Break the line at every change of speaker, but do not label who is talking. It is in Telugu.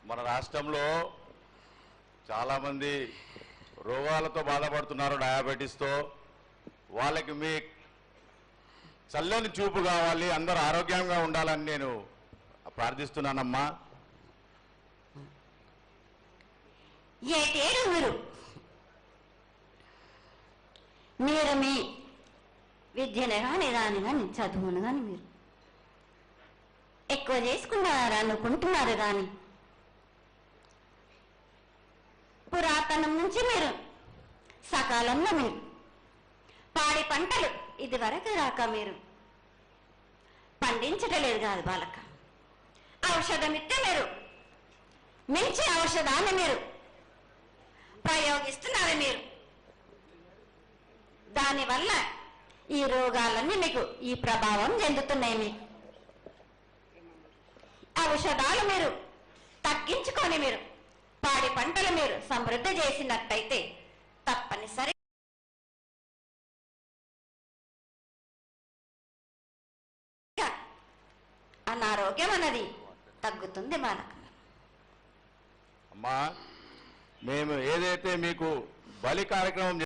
మన రాష్ట్రంలో చాలామంది రోగాలతో బాధపడుతున్నారు, డయాబెటీస్తో. వాళ్ళకి మీ చల్లని చూపు కావాలి, అందరూ ఆరోగ్యంగా ఉండాలని నేను ప్రార్థిస్తున్నానమ్మా.
ఏటేడు మీరు మీ విద్యను కానీ దాని కానీ చదువును కానీ మీరు ఎక్కువ చేసుకున్నారా అనుకుంటున్నారు. కానీ పురాతనం నుంచి మీరు సకాలంలో మీరు పాడి పంటలు ఇది వరకు రాక మీరు పండించటలేదు కాదు బాలక. ఔషధం ఇస్తే మీరు మంచి ఔషధాన్ని మీరు ప్రయోగిస్తున్నారు. మీరు దానివల్ల ఈ రోగాలన్నీ మీకు ఈ ప్రభావం చెందుతున్నాయి. మీకు ఔషధాలు మీరు తగ్గించుకొని మీరు పాడి పంటలు మీరు సమృద్ధి చేసినట్టయితే తప్పనిసరి అనారోగ్యం అన్నది తగ్గుతుంది బాలక.
అమ్మా, మేము ఏదైతే మీకు బలి కార్యక్రమం